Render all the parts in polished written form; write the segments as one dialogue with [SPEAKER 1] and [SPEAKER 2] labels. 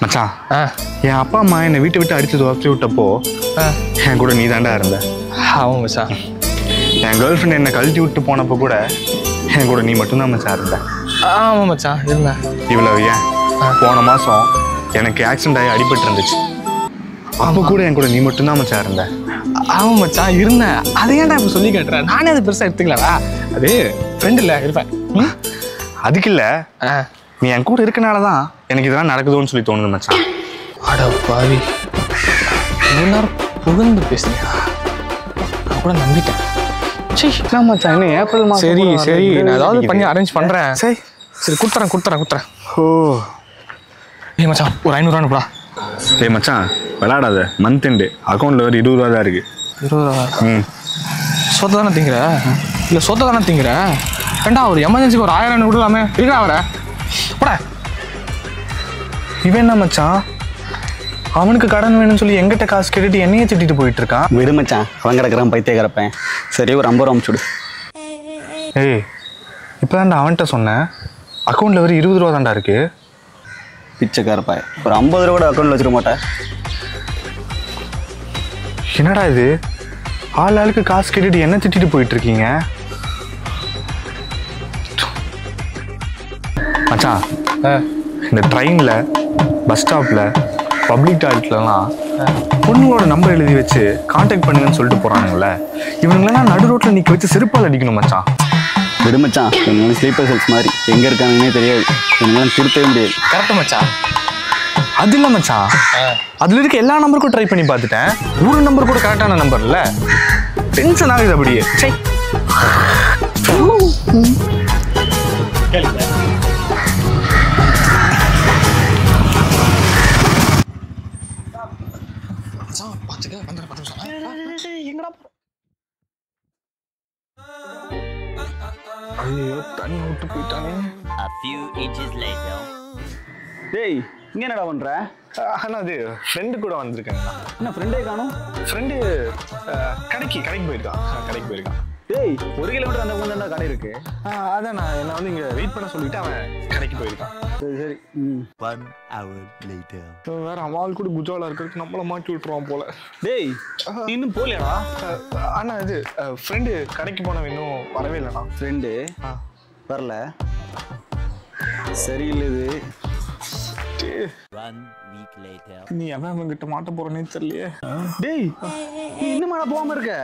[SPEAKER 1] மச்சான் என் அப்பா அம்மா என்னை வீட்டை விட்டு அடிச்சு துரத்தி விட்டப்போ என் கூட நீ தாண்டா இருந்த.
[SPEAKER 2] ஆமாம் மச்சான்.
[SPEAKER 1] என் கேர்ள் ஃப்ரெண்ட் என்னை கழட்டி விட்டு போனப்போ கூட என் கூட நீ மட்டும்தான் மச்சான் இருந்த.
[SPEAKER 2] ஆமாம் மச்சான் இருந்தேன்.
[SPEAKER 1] இவ்வளவு ஏன் போன மாதம் எனக்கு ஆக்சிடென்ட் ஆகி அடிபட்டு இருந்துச்சு. அப்போ கூட என் கூட நீ மட்டும்தான் மச்சான் இருந்த.
[SPEAKER 2] ஆமாம் மச்சான் இருந்தேன். அதை ஏன்டா இப்போ சொல்லி கேட்டுறேன்? நானே அது பெருசாக எடுத்துக்கலடா. அது ஃப்ரெண்ட் இல்லை இருப்பேன்.
[SPEAKER 1] அதுக்கு இல்லை, நீ என் கூட இருக்கனால தான் எனக்கு இதெல்லாம் நடக்குதுன்னு சொல்லி தோணுது மச்சான்.
[SPEAKER 2] அட பாவி, இவ்வளோ நேரம் புகழ்ந்து பேசுனியா? நான் கூட நம்பிட்டேன்.
[SPEAKER 1] சரி மச்சான், என்ன ஏப்ரல் மாதம்?
[SPEAKER 2] சரி சரி, நான் ஏதாவது பண்ணி அரேஞ்ச் பண்ணுறேன்.
[SPEAKER 1] சரி
[SPEAKER 2] சரி கொடுத்துறேன்.
[SPEAKER 1] ஓ
[SPEAKER 2] ஏய் மச்சான், ஒரு 500 ரூபாடா.
[SPEAKER 1] ஏய் மச்சான், விளையாடாத. மந்த் எண்டு அக்கௌண்ட்டில் ஒரு 20 ரூபா தான் இருக்கு.
[SPEAKER 2] 20 ரூபா? சொத்தை தானே திங்கிற? இல்லை சொத்தை தானே திங்கிற? ஏண்டா ஒரு எமர்ஜென்சிக்கு ஒரு 1000 கொடுக்கலாமே? இருக்கா அவரை போட.
[SPEAKER 1] இவன் என்ன மச்சான், அவனுக்கு கடன் வேணும்னு சொல்லி எங்கிட்ட காசு கேட்டுட்டு என்னையே திட்டிட்டு போயிட்டு இருக்கான்.
[SPEAKER 3] விடு மச்சான், அவன் கிடக்குறான் பைத்திய கிடப்பேன். சரி ஒரு 50 ரூபா அமுச்சுடு.
[SPEAKER 1] ஏய் இப்போ தான்டா அவன்கிட்ட சொன்னேன், அக்கௌண்ட்டில் ஒரு 20 ரூபா தான்டா இருக்கு.
[SPEAKER 3] பிச்சைக்காரப்பாய், ஒரு 50 ரூபா கூட அக்கௌண்ட்டில் வச்சுக்க மாட்டேன்.
[SPEAKER 1] என்னடா இது, ஆளுக்கு காசு கேட்டுட்டு என்ன திட்டிட்டு போயிட்டு இருக்கீங்க மச்சான்? இந்த ட்ரெயினில், பஸ் ஸ்டாப்பில், பப்ளிக் டாய்லெட்லலாம் பொண்ணுங்களோட நம்பர் எழுதி வச்சு கான்டாக்ட் பண்ணுங்கன்னு சொல்லிட்டு போகிறானுங்களே, இவனுங்களெல்லாம் நடு ரோட்டில் நிற்க வச்சு செருப்பால் அடிக்கணும் மச்சான்.
[SPEAKER 3] விடு மச்சான், இவங்களாம் ஸ்லீப்பர் செல்ஸ் மாதிரி எங்கே இருக்கானுன்னே தெரியாது. இவங்களாம் திருத்தவே முடியாது.
[SPEAKER 2] கரெக்டு மச்சான்.
[SPEAKER 1] அது இல்லை மச்சான், அதில் இருக்க எல்லா நம்பருக்கும் ட்ரை பண்ணி பார்த்துட்டேன். ஒரு நம்பர் கூட கரெக்டான நம்பர் இல்லை. டென்ஷன் ஆகுது அப்படியே. சரி ஐயோ தண்ணி விட்டு போயிட்டானே.
[SPEAKER 4] A few inches later.
[SPEAKER 3] டேய், இங்கே என்னடா பண்ணுற?
[SPEAKER 1] ஆனால் அது ஃப்ரெண்டு கூட வந்திருக்கேங்கண்ணா.
[SPEAKER 3] என்ன ஃப்ரெண்டே காணும்?
[SPEAKER 1] ஃப்ரெண்டு கடைக்கு போயிருக்கான்.
[SPEAKER 3] டேய், 1 கிலோமீட்டர் அந்த கொஞ்சம் கடை இருக்கு.
[SPEAKER 1] அதான் நான் என்னை வந்து இங்கே வெயிட் பண்ண சொல்லிட்டு அவன் கடைக்கு போயிருக்கான்.
[SPEAKER 3] சரி.
[SPEAKER 4] 1 hour later.
[SPEAKER 1] வேற அம்மாள் கூட குஜாலா இருக்கிறதுக்கு நம்மளை மாட்டி விட்டுருவான் போல.
[SPEAKER 3] டேய், இன்னும் போகலையாடா?
[SPEAKER 1] அண்ணா இது ஃப்ரெண்டு கடைக்கு போனவன் இன்னும் வரவே இல்லைண்ணா.
[SPEAKER 3] ஃப்ரெண்டு வரல? சரியில்லை இது.
[SPEAKER 4] 1 week later.
[SPEAKER 1] நீ அவன் கிட்ட மாட்ட போறனே தெரியலையே.
[SPEAKER 3] டேய், நீ இன்னும் மேலே போகாம இருக்க?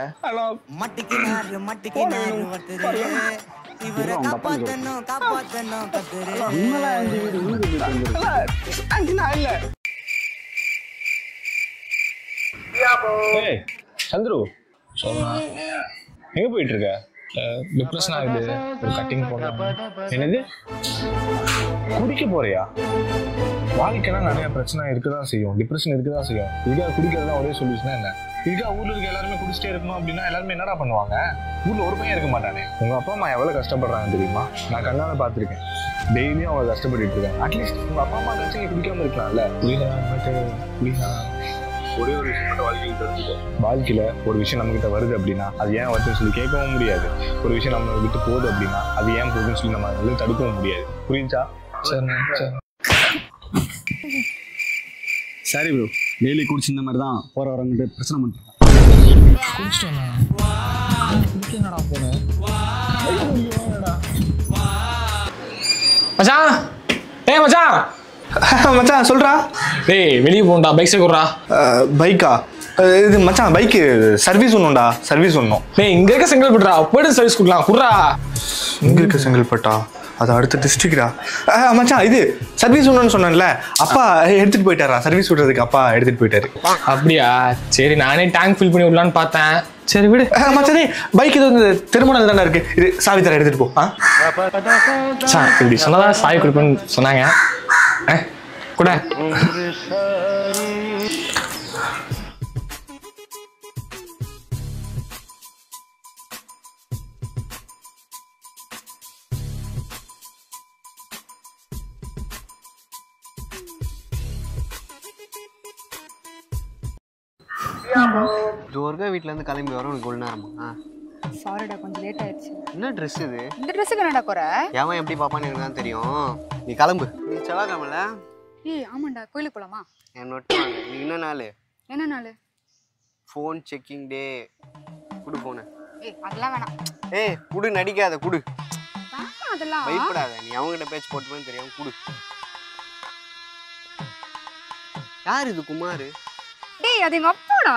[SPEAKER 1] சந்துரு எங்க போயிட்டு இருக்க?
[SPEAKER 2] டிப்ரெஷன் ஆகுது, ஒரு கட்டிங் போடலாம்.
[SPEAKER 1] என்னது குடிக்க போறியா? வாழ்க்கைலாம் நிறைய பிரச்சனை இருக்குதான் செய்யும், டிப்ரெஷன் இருக்குதான் செய்யும். இதுக்காக குடிக்கிறதா ஒரே சொல்யூஷனா என்ன? இதுக்காக ஊர்ல இருக்க எல்லாருமே குடிச்சிட்டே இருக்கணும் அப்படின்னா எல்லாருமே என்னடா பண்ணுவாங்க? ஊர்ல ஒரு பையன் இருக்க மாட்டானே. உங்க அப்பா அம்மா எவ்வளவு கஷ்டப்படுறாங்க தெரியுமா? நான் கண்ணால பாத்துருக்கேன். டெய்லியும் அவங்க கஷ்டப்பட்டு இருக்காங்க. அட்லீஸ்ட் உங்க அப்பா அம்மா கட்சி குடிக்காம இருக்கலாம்ல. ஒரே ஒரு விஷயம் மட்டும் வாழ்க்கையில் தெரிஞ்சுக்கோ. வாழ்க்கையில ஒரு விஷயம் நம்ம கிட்ட வருது அப்படின்னா அது ஏன் வருதுன்னு சொல்லி கேட்கவும் முடியாது. ஒரு விஷயம் நம்ம விட்டு போகுது அப்படின்னா அது ஏன் போகுதுன்னு சொல்லி நம்ம வந்து தடுக்கவும் முடியாது. புரிஞ்சா?
[SPEAKER 3] சரி ப்ரோ, டெய்லி குடிச்சு இந்த மாதிரி தான் போகிற வரவங்க பிரச்சனை பண்ணுறாங்க.
[SPEAKER 2] மச்சான், ஏய் மச்சான்.
[SPEAKER 1] மச்சான் சொல்றா.
[SPEAKER 2] டேய் வெளியே போண்டா, பைக் சேர்க்குறா.
[SPEAKER 1] பைக்கா? இது மச்சான் பைக்கு சர்வீஸ் ஒண்ணும்டா, சர்வீஸ் ஒண்ணும்.
[SPEAKER 2] டேய் இங்க இருக்க செங்கல்பட்டுடா, போய்ட்டு சர்வீஸ் கொடுக்கலாம். குர்ரா.
[SPEAKER 1] இங்க இருக்க செங்கல்பட்டா? அது அடுத்த டிஸ்ட்ரிக்டா? மச்சான் இது சர்வீஸ் ஒண்ணுன்னு சொன்னேன்ல, அப்பா எடுத்துட்டு போயிட்டாரா. சர்வீஸ் விடுறதுக்கு அப்பா எடுத்துட்டு போயிட்டாரு.
[SPEAKER 2] அப்படியா? சரி, நானே டேங்க் ஃபில் பண்ணி விடலான்னு பார்த்தேன். சரி விடு
[SPEAKER 1] மச்சானே. பைக் இது வந்து திருமணம் தானே இருக்கு, இது சாவி தர எடுத்துட்டு போ.
[SPEAKER 2] இப்படி சொன்னதான் சாவி கொடுப்பேன்னு சொன்னாங்க. கூட
[SPEAKER 5] ஜோர்கா வீட்டிலேருந்து கிளம்பி வரோம். உனக்கு ஒரு நேரமா?
[SPEAKER 6] சாரிடா, கொஞ்சம் லேட் ஆயிடுச்சு.
[SPEAKER 5] என்ன ட்ரெஸ் இது?
[SPEAKER 6] இந்த ட்ரெஸ்ஸுக்கு என்னடா குறை?
[SPEAKER 5] ஏன் எப்படி பாப்பான்னு எனக்கு தான் தெரியும். நீ கிளம்பு. நீ செவ்வாய்க்கிழமைல
[SPEAKER 6] ஏய் ஆமாண்டா கோயிலுக்கு போலாமா?
[SPEAKER 5] என் நோட்டு வாங்க. இன்னைக்கு என்ன நாள்?
[SPEAKER 6] என்ன நாள்?
[SPEAKER 5] ஃபோன் செக்கிங் டே. குடு ஃபோனை.
[SPEAKER 6] ஏய் அதெல்லாம் வேணாம்.
[SPEAKER 5] ஏய் குடு, நடிக்காத குடு.
[SPEAKER 6] வேணாம் அதெல்லாம்.
[SPEAKER 5] பயப்படாத, நீ அவங்ககிட்ட பேச்சு போட்டுப்பேன்னு தெரியும். குடு. யார் இது குமார்?
[SPEAKER 6] டேய் அது எங்க அப்பாடா.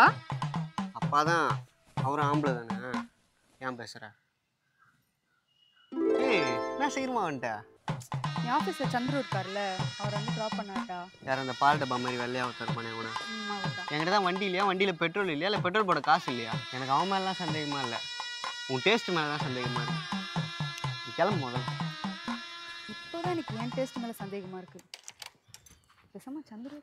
[SPEAKER 5] அப்பா தான். அவரும் ஆம்பளை தானே, ஏன் பேசுற? ஏய் நான் சீக்கிரமா வந்துட்டேன்.
[SPEAKER 6] என் ஆஃபீஸில் சந்துரு இருக்கார்ல, அவர் வந்து ட்ராப் பண்ணாட்டா.
[SPEAKER 5] யார் அந்த பால் டப்பா மாதிரி வெள்ளையா தருப்பானே அவனை?
[SPEAKER 6] அவர்தான்.
[SPEAKER 5] என்கிட்ட தான் வண்டி இல்லையா, வண்டியில் பெட்ரோல் இல்லையா, இல்லை பெட்ரோல் போட காசு இல்லையா? எனக்கு அவன் மேலாம் சந்தேகமா இல்லை, உன் டேஸ்ட் மேலே தான் சந்தேகமா இருக்கு. நீ கிளம்பு முதல்ல.
[SPEAKER 6] இப்போதான் எனக்கு என் டேஸ்ட் மேலே சந்தேகமாக இருக்குது. பேசாமல் சந்துரு